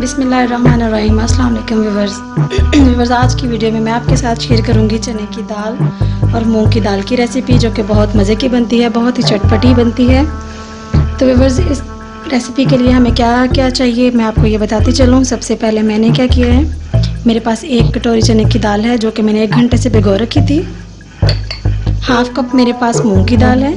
बिस्मिल्लाहिर्रहमानिर्रहीम। अस्सलाम वालेकुम व्यूअर्स। आज की वीडियो में मैं आपके साथ शेयर करूंगी चने की दाल और मूंग की दाल की रेसिपी, जो कि बहुत मज़े की बनती है, बहुत ही चटपटी बनती है। तो व्यूअर्स, इस रेसिपी के लिए हमें क्या क्या चाहिए मैं आपको ये बताती चलूँ। सबसे पहले मैंने क्या किया है, मेरे पास 1 कटोरी चने की दाल है, जो कि मैंने 1 घंटे से भिगो रखी थी। हाफ कप मेरे पास मूंग की दाल है।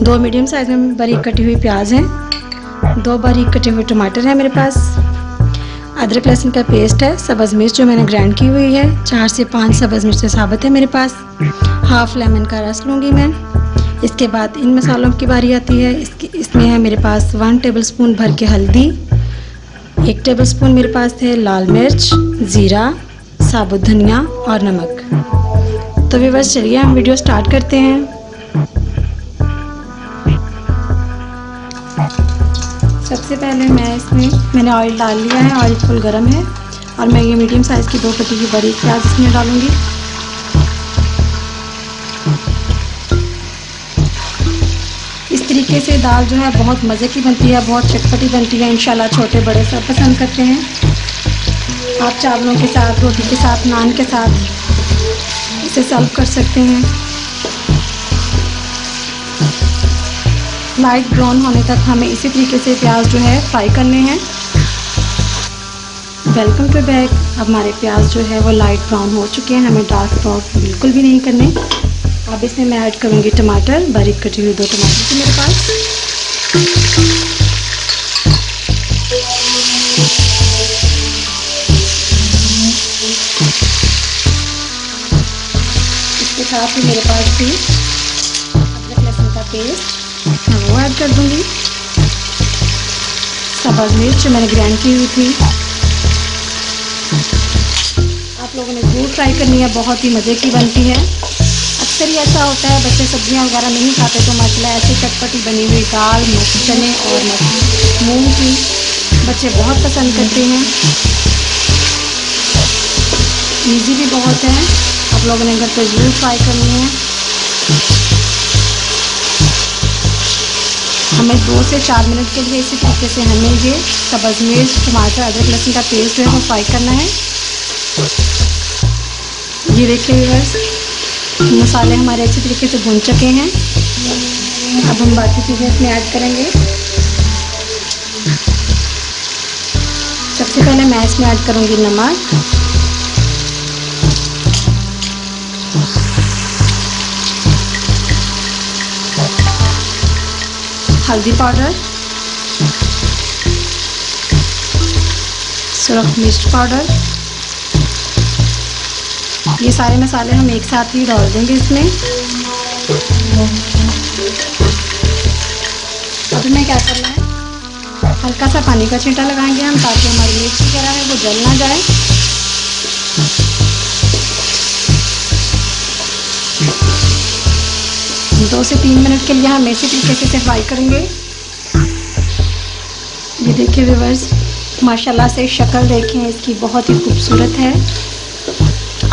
2 मीडियम साइज़ में बारीक कटी हुई प्याज है। 2 बारीक कटे हुए टमाटर हैं मेरे पास। अदरक लहसुन का पेस्ट है। सब्ज़ मिर्च जो मैंने ग्राइंड की हुई है। 4 से 5 सब्ज़ मिर्च साबुत है मेरे पास। हाफ लेमन का रस लूँगी मैं। इसके बाद इन मसालों की बारी आती है। इसमें है मेरे पास 1 टेबलस्पून भर के हल्दी, 1 टेबलस्पून मेरे पास है लाल मिर्च, ज़ीरा, साबुत धनिया और नमक। तो व्यूअर्स, चलिए हम वीडियो स्टार्ट करते हैं। सबसे पहले मैंने ऑयल डाल लिया है। ऑयल फुल गर्म है और मैं ये मीडियम साइज़ की 2 कटी हुई बारीक प्याज इसमें डालूंगी। इस तरीके से दाल जो है बहुत मज़े की बनती है, बहुत चटपटी बनती है। इंशाल्लाह छोटे बड़े सब पसंद करते हैं। आप चावलों के साथ, रोटी के साथ, नान के साथ इसे सर्व कर सकते हैं। लाइट ब्राउन होने तक हमें इसी तरीके से प्याज जो है फ्राई करने हैं। Welcome to back. अब हमारे प्याज जो है वो लाइट ब्राउन हो चुके हैं, हमें डार्क ब्राउन बिल्कुल भी नहीं करने। अब इसमें मैं ऐड करूँगी टमाटर, बारीक कटी हुई 2 टमाटर थी मेरे पास। इसके साथ ही मेरे पास थी अदरक लहसुन का पेस्ट, मैं वो ऐड कर दूँगी। सब्ज़ मिर्च जो मैंने ग्राइंड की हुई थी। आप लोगों ने ज़रूर ट्राई करनी है, बहुत ही मज़े की बनती है। अक्सर ही ऐसा होता है, बच्चे सब्जियां वगैरह नहीं खाते, तो माशाल्लाह ऐसे चटपटी बनी हुई दाल, चने और मूंग की बच्चे बहुत पसंद करते हैं। ईजी भी बहुत है, आप लोगों ने घर पर ज़रूर ट्राई करनी है। हमें 2 से 4 मिनट के लिए इसी तरीके से हमें ये सब्ज़ मिर्च, टमाटर, अदरक लहसुन का पेस्ट जो है वो फ्राई करना है। ये देखिए व्यूअर्स, मसाले हमारे अच्छी तरीके से भुन चुके हैं। अब हम बाकी चीज़ें इसमें ऐड करेंगे। सबसे पहले मैं इसमें ऐड करूँगी नमक, हल्दी पाउडर, सुरख मिर्च पाउडर। ये सारे मसाले हम एक साथ ही डाल देंगे इसमें। अब हमें क्या करना है, हल्का सा पानी का छींटा लगाएंगे हम, ताकि हमारी मिर्च वगैरह है वो जल ना जाए। दो से 3 मिनट के लिए हम इसी तरीके से इसे फ्राई करेंगे। ये देखिए व्यूअर्स, माशाल्लाह से शक्ल देखें इसकी, बहुत ही खूबसूरत है।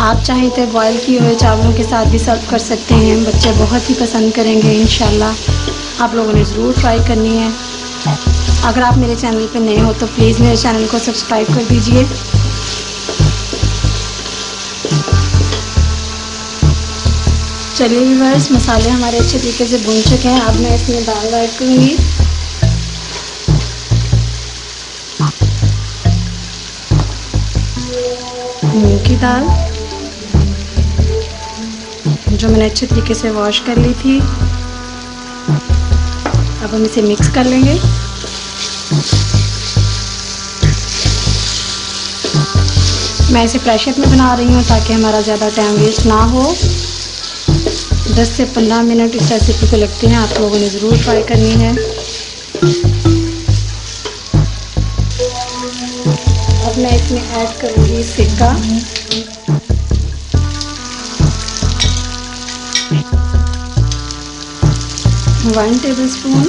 आप चाहें तो बॉयल किए हुए चावलों के साथ भी सर्व कर सकते हैं, बच्चे बहुत ही पसंद करेंगे इंशाल्लाह। आप लोगों ने ज़रूर ट्राई करनी है। अगर आप मेरे चैनल पर नए हो तो प्लीज़ मेरे चैनल को सब्सक्राइब कर दीजिए। चलिए व्यूअर्स, मसाले हमारे अच्छे तरीके से भून चुके हैं। अब मैं इसमें दाल ऐड करूँगी। मूंग की दाल जो मैंने अच्छे तरीके से वॉश कर ली थी। अब हम इसे मिक्स कर लेंगे। मैं इसे प्रेशर में बना रही हूँ ताकि हमारा ज़्यादा टाइम वेस्ट ना हो। 10 से 15 मिनट इस रेसिपी को लगते हैं, आप लोगों ने ज़रूर ट्राई करनी है। अब मैं इसमें ऐड करूँगी सिरका, वन टेबलस्पून,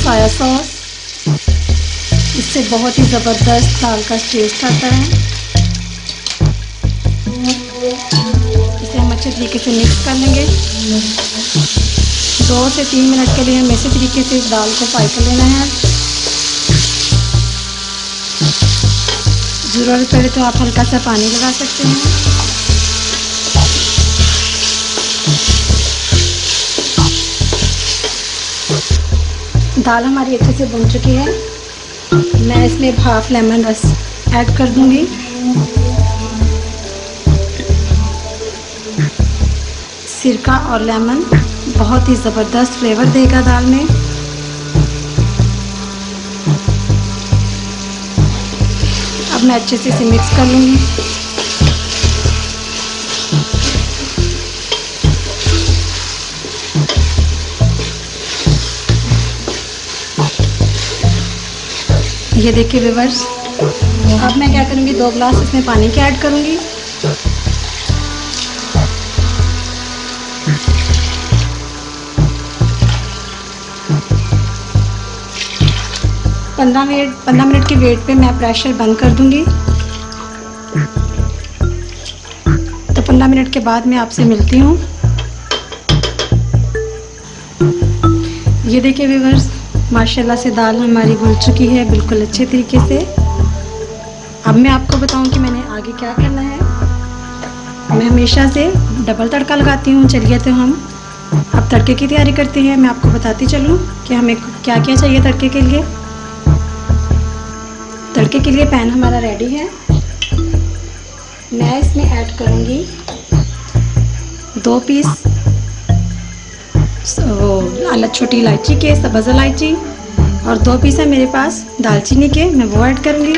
सोया सॉस, इससे बहुत ही ज़बरदस्त दाल का टेस्ट आता है। इसे हम अच्छे तरीके से मिक्स कर लेंगे। 2 से 3 मिनट के लिए हमें इसी तरीके से इस दाल को फ्राई कर लेना है। ज़रूरत पड़े तो आप हल्का सा पानी लगा सकते हैं। दाल हमारी अच्छे से बन चुकी है। मैं इसमें हाफ लेमन रस ऐड कर दूंगी। सिरका और लेमन बहुत ही ज़बरदस्त फ्लेवर देगा दाल में। अब मैं अच्छे से इसे मिक्स कर लूँगी। ये देखिए व्यूअर्स, अब मैं क्या करूँगी, 2 ग्लास इसमें पानी के ऐड करूँगी। पंद्रह मिनट के वेट पे मैं प्रेशर बंद कर दूंगी। तो 15 मिनट के बाद मैं आपसे मिलती हूँ। ये देखिए व्यूअर्स, माशाल्लाह से दाल हमारी घुल चुकी है बिल्कुल अच्छे तरीके से। अब मैं आपको बताऊं कि मैंने आगे क्या करना है। मैं हमेशा से डबल तड़का लगाती हूँ। चलिए तो हम अब तड़के की तैयारी करते हैं। मैं आपको बताती चलूँ कि हमें क्या क्या चाहिए तड़के के लिए। तड़के के लिए पैन हमारा रेडी है। मैं इसमें ऐड करूँगी 2 पीस छोटी इलायची के, सब्ज़ इलायची, और 2 पीस है मेरे पास दालचीनी के, मैं वो ऐड करूँगी।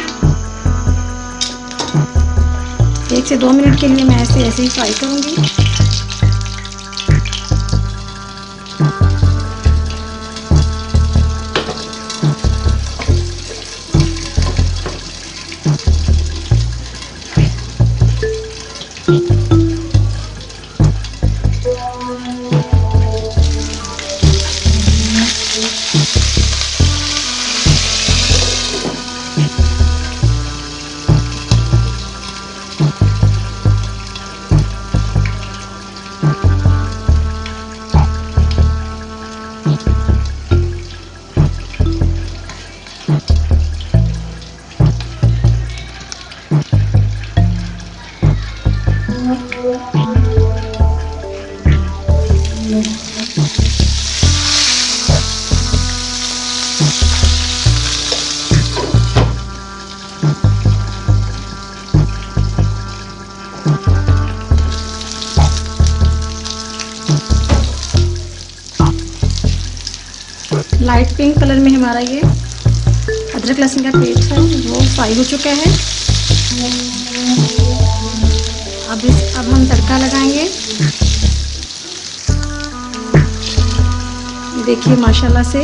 1 से 2 मिनट के लिए मैं ऐसे ही फ्राई करूँगी। लाइट पिंक कलर में हमारा ये अदरक लहसुन का पेस्ट है वो फ्राई हो चुका है। अब हम तड़का लगाएंगे। देखिए माशाल्लाह से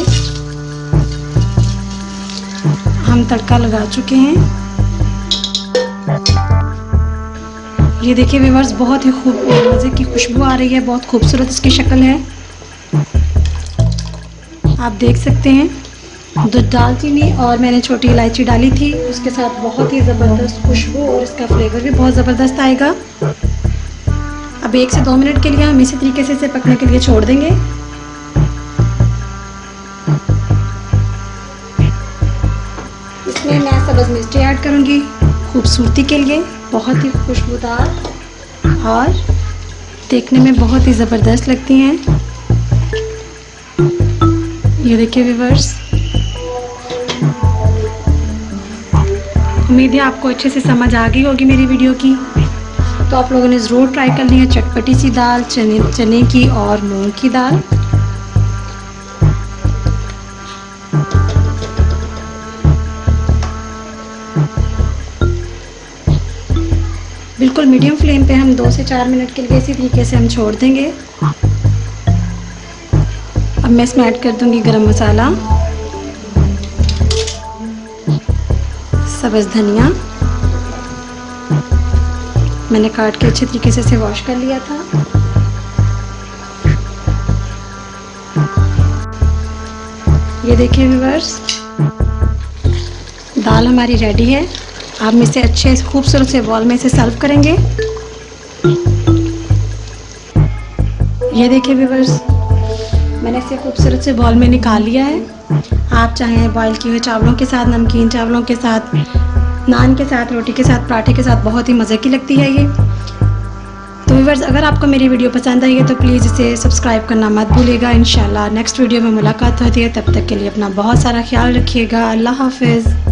हम तड़का लगा चुके हैं। ये देखिए व्यूअर्स, बहुत ही खूब मज़े की खुशबू आ रही है, बहुत खूबसूरत इसकी शक्ल है। आप देख सकते हैं जो दालचीनी और मैंने छोटी इलायची डाली थी उसके साथ बहुत ही ज़बरदस्त खुशबू और इसका फ्लेवर भी बहुत ज़बरदस्त आएगा। अब 1 से 2 मिनट के लिए हम इसी तरीके से इसे पकने के लिए छोड़ देंगे। इसमें मैं सब्ज़ मिर्ची ऐड करूँगी खूबसूरती के लिए, बहुत ही खुशबूदार और देखने में बहुत ही ज़बरदस्त लगती हैं। ये देखिए व्यूअर्स, उम्मीद है आपको अच्छे से समझ आ गई होगी मेरी वीडियो की। तो आप लोगों ने ज़रूर ट्राई करनी है चटपटी सी दाल, चने की और मूंग की दाल। बिल्कुल मीडियम फ्लेम पे हम 2 से 4 मिनट के लिए इसी तरीके से हम छोड़ देंगे। अब मैं इसमें ऐड कर दूंगी गरम मसाला, सब्ज़ धनिया, मैंने काट के अच्छे तरीके से इसे वॉश कर लिया था। ये देखिए व्यूअर्स, दाल हमारी रेडी है। अब हम इसे अच्छे खूबसूरत से बॉल में से सर्व करेंगे। ये देखिए व्यूअर्स, मैंने इसे खूबसूरत से बॉल में निकाल लिया है। आप चाहें बॉयल किए हुए चावलों के साथ, नमकीन चावलों के साथ, नान के साथ, रोटी के साथ, पराठे के साथ बहुत ही मज़े की लगती है ये। तो व्यूअर्स, अगर आपको मेरी वीडियो पसंद आई है तो प्लीज़ इसे सब्सक्राइब करना मत भूलिएगा। इंशाल्लाह नेक्स्ट वीडियो में मुलाकात होती है, तब तक के लिए अपना बहुत सारा ख्याल रखिएगा। अल्लाह हाफ़िज़।